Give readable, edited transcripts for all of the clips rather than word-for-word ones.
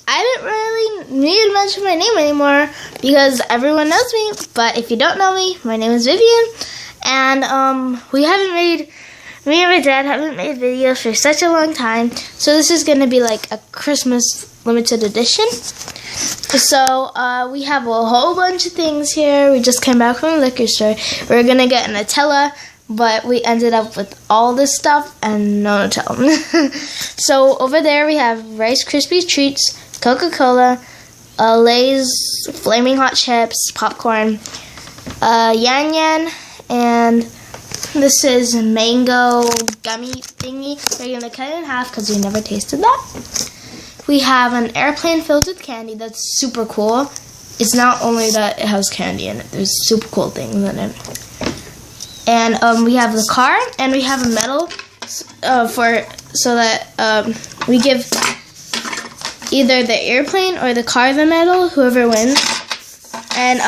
I didn't really need to mention my name anymore because everyone knows me. But if you don't know me, my name is Vivian, and me and my dad haven't made videos for such a long time. So this is gonna be like a Christmas limited edition. So we have a whole bunch of things here. We just came back from the liquor store. We were gonna get a Nutella, but we ended up with all this stuff and no Nutella. So over there we have Rice Krispies Treats, Coca-Cola, Lay's Flaming Hot Chips, popcorn, Yan Yan, and this is mango gummy thingy. We're gonna cut it in half because we never tasted that. We have an airplane filled with candy that's super cool. It's not only that it has candy in it, there's super cool things in it. And we have the car, and we have a medal so that we give either the airplane or the car the medal, whoever wins. And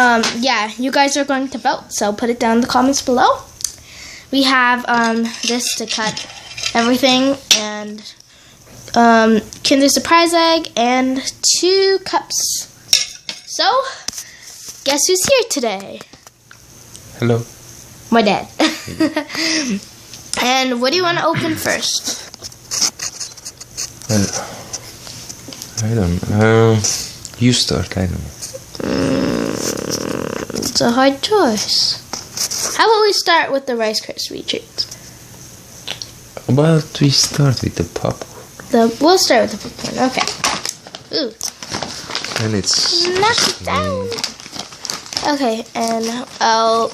yeah, you guys are going to vote, so put it down in the comments below. We have this to cut everything, and Kinder Surprise egg, and 2 cups. So, guess who's here today? Hello. My dad. And what do you want to open first? I don't know. You start, I don't know. It's a hard choice. How about we start with the Rice Krispies Treats? But we start with the popcorn. We'll start with the popcorn. Okay. Ooh. And it's... Knock it down. Okay, and I'll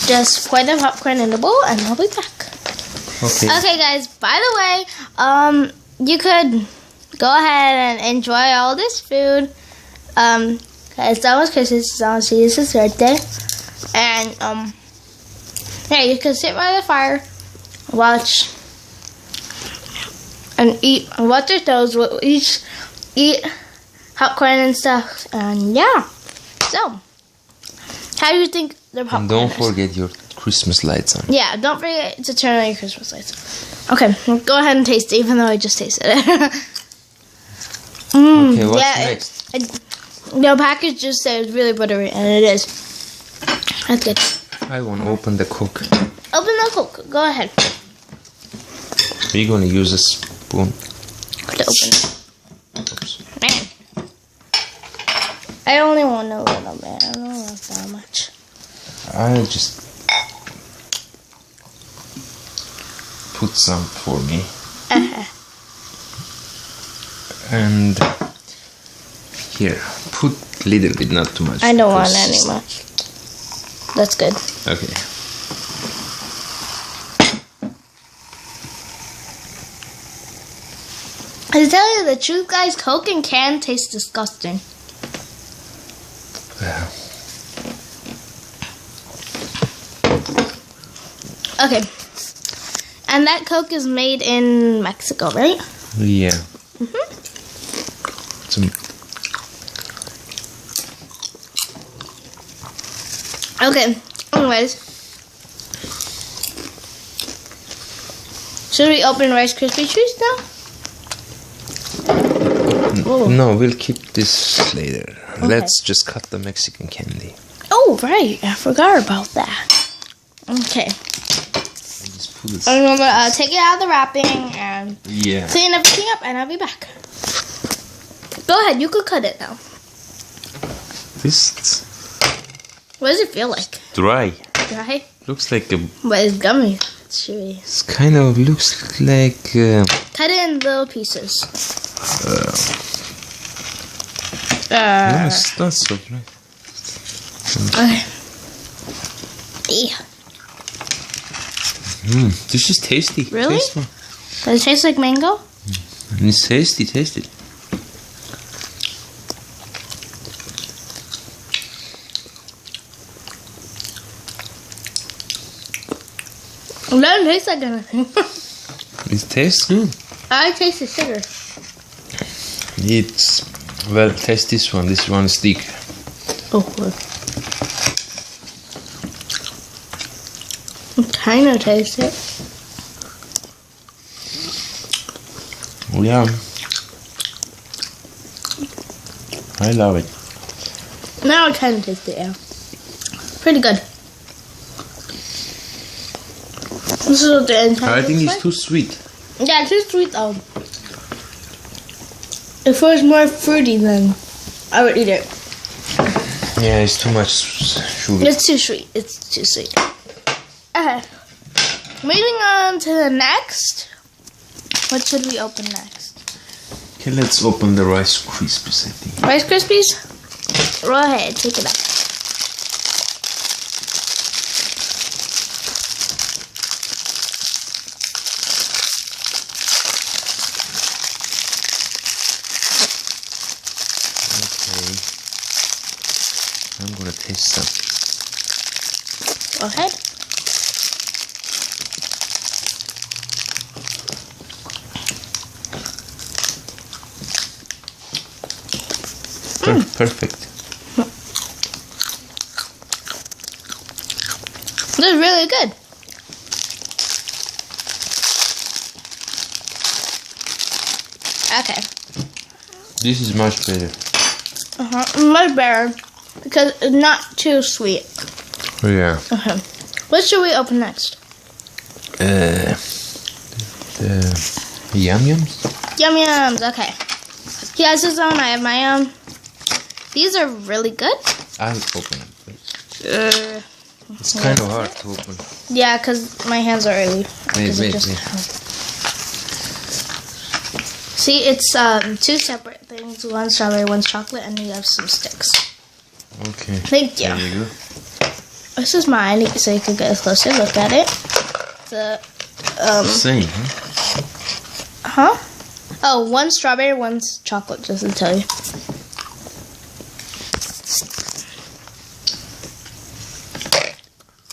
just pour the popcorn in the bowl, and I'll be back. Okay. Okay, guys. By the way, you could go ahead and enjoy all this food. It's almost Christmas. It's almost Jesus' birthday, and yeah, you can sit by the fire, watch, and eat. Watch your toes. We'll eat popcorn and stuff, and yeah. So, how do you think the popcorn And don't is? forget your Christmas lights on. Yeah, don't forget to turn on your Christmas lights. Okay, go ahead and taste it, even though I just tasted it. Okay, what's next? The package just says really buttery, and it is. That's good. I want to open the Coke. Open the Coke. Go ahead. We're going to use a spoon. To open it. Oops. Man. I only want a little bit. I don't want that much. I'll just put some for me. And here, put little bit, not too much. I don't want because- any much. That's good. Okay. To tell you the truth, guys, Coke and can taste disgusting. Yeah. Okay. And that Coke is made in Mexico, right? Yeah. Mm-hmm. Some, Okay. Anyways. Should we open Rice Krispies Treats now? Oh. no, we'll keep this later. Okay. Let's just cut the Mexican candy. Oh, right. I forgot about that. Okay. Just put it. I'm gonna take it out of the wrapping and Yeah. clean everything up, and I'll be back. Go ahead. You could cut it now. This What does it feel like? dry. Dry? Looks like a. But it's gummy. It's chewy. It's kind of looks like. Cut it in little pieces. No, it's not so dry. Okay. Yeah. This is tasty. Really? Taste one. Does it taste like mango? And it's tasty. Taste it. It doesn't taste like anything. It tastes good. I taste the sugar. It's well. Taste this one. This one is thick. Oh, good. I kind of taste it. Yeah. I love it. Now I kind of taste the air. Pretty good. This is what the entire I think looks it's like. too sweet. Yeah, too sweet though. If it was more fruity, then I would eat it. Yeah, it's too much sugar. It's too sweet. It's too sweet. Okay. Moving on to the next. What should we open next? Okay, let's open the Rice Krispies, I think. Rice Krispies? Go ahead, take it up. Okay. I'm gonna taste some. Go ahead. Perfect. This is really good. Okay. This is much better. Much better because it's not too sweet. Oh, yeah. What should we open next? The Yum Yums? Yum Yums. Okay. He has his own. I have my own. These are really good. I'll open it, please. Uh, It's kind of hard to open. yeah, because my hands are oily. Wait. See, it's two separate things. One strawberry, one chocolate, and you have some sticks. Okay. Thank you. There you go. This is mine, so you can get a closer look at it. The Same, huh? huh? Oh, one strawberry, one's chocolate. Just to tell you.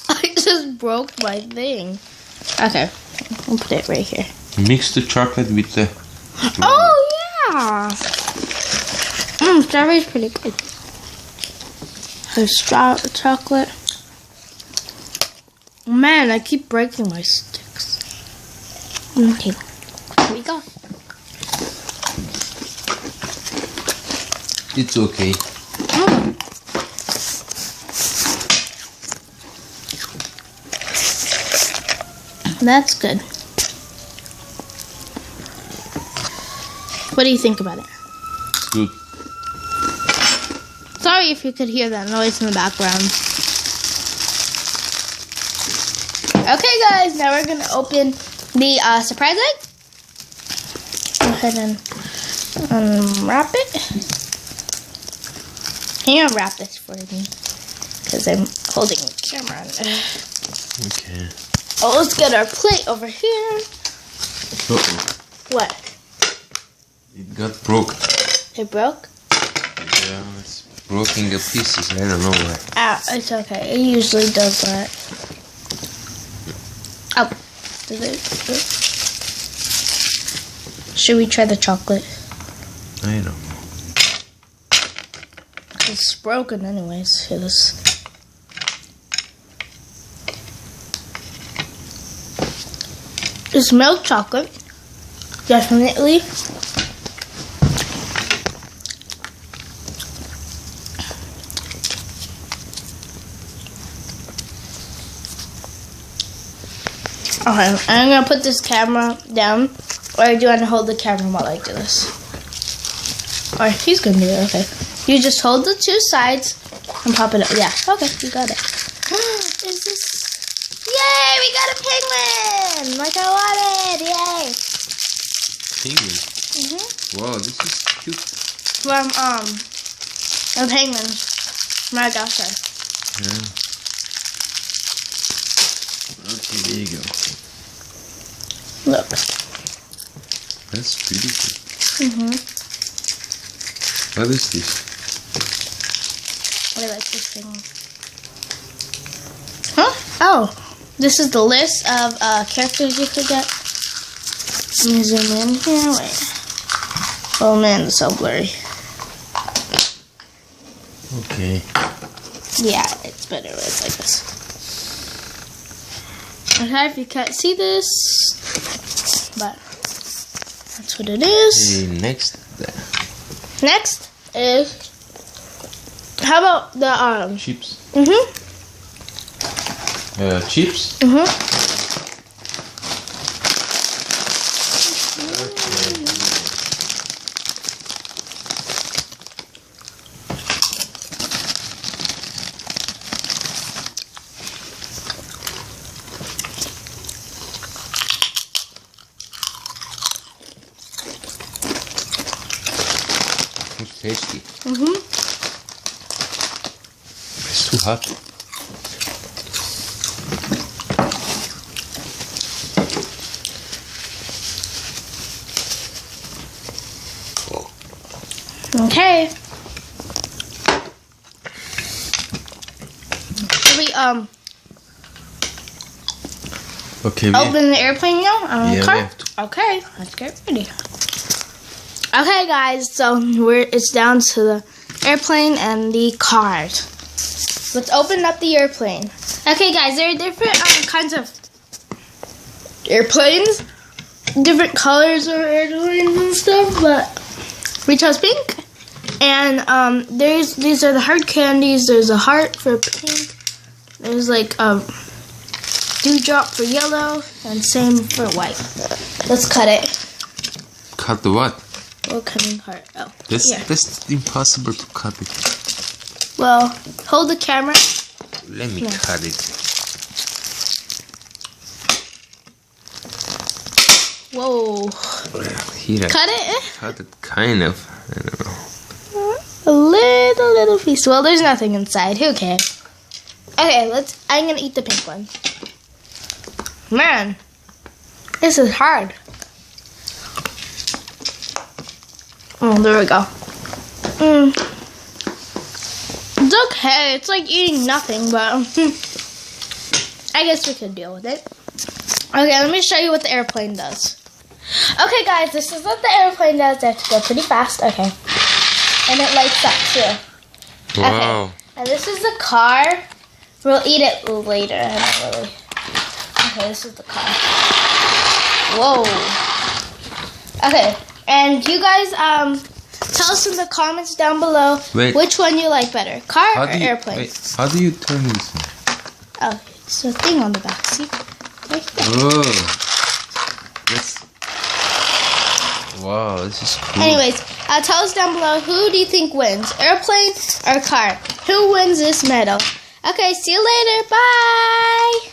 I just broke my thing. Okay, I'll put it right here. Mix the chocolate with the strawberry. Oh yeah. Strawberry's pretty good. There's chocolate. Man, I keep breaking my sticks. Okay, here we go. It's okay. That's good. What do you think about it? Good. Sorry if you could hear that noise in the background. Okay, guys, now we're gonna open the surprise egg. Go ahead and unwrap it. Can you unwrap this for me? Because I'm holding the camera. Okay. Oh, let's get our plate over here. Uh-oh. What? It got broke. It broke? Yeah, it's broken to pieces. I don't know why. Ah, it's okay. It usually does that. Oh. Did it? Should we try the chocolate? I don't know. It's broken anyways. Here, this. It's milk chocolate. Definitely. Okay, I'm gonna put this camera down. Or do you want to hold the camera while I do this? Or he's gonna do it, okay. You just hold the two sides and pop it up. Yeah, okay, you got it. Is this... Yay, we got a penguin! Like I wanted, yay! Penguin. Wow, this is cute. From, a penguin. Madagascar. Yeah. Okay, there you go. Look. That's beautiful. What is this? I like this thing. Huh? Oh, this is the list of characters you could get. Let me zoom in here. Wait. Oh man, it's so blurry. Okay. Yeah, it's better when it's like this. Okay, if you can't see this, but that's what it is. Okay, next. Next is How about the Chips. Chips? It's tasty. It's too hot. Okay. Should we Okay, open the airplane now? Yeah, we car? have to. Okay, let's get ready. Okay, guys, so it's down to the airplane and the cars. Let's open up the airplane. Okay, guys, there are different kinds of airplanes, different colors of airplanes and stuff, but we chose pink. And these are the hard candies. There's a heart for pink. There's like dewdrop for yellow, and same for white. Let's cut it. Cut the what? We're cutting heart. Oh, That's here. impossible to cut it. Well, hold the camera. Let me cut it. Whoa. Here, Cut it? cut it, kind of. I don't know. A little piece. Well, there's nothing inside. Who cares? Okay, I'm gonna eat the pink one. Man, this is hard. Oh, there we go. It's okay. It's like eating nothing, but I guess we could deal with it. Okay, let me show you what the airplane does. Okay, guys, this is what the airplane does. I have to go pretty fast. Okay. And it lights up too. Wow. Okay. And this is the car. We'll eat it later. I don't really. Okay, this is the car. Whoa. Okay. And you guys tell us in the comments down below which one you like better, car or airplane. Wait, how do you turn this on? Oh, it's a thing on the back. See? Right here. Oh. Wow, this is cool. Anyways, tell us down below, who do you think wins, airplane or car? Who wins this medal? Okay, see you later. Bye.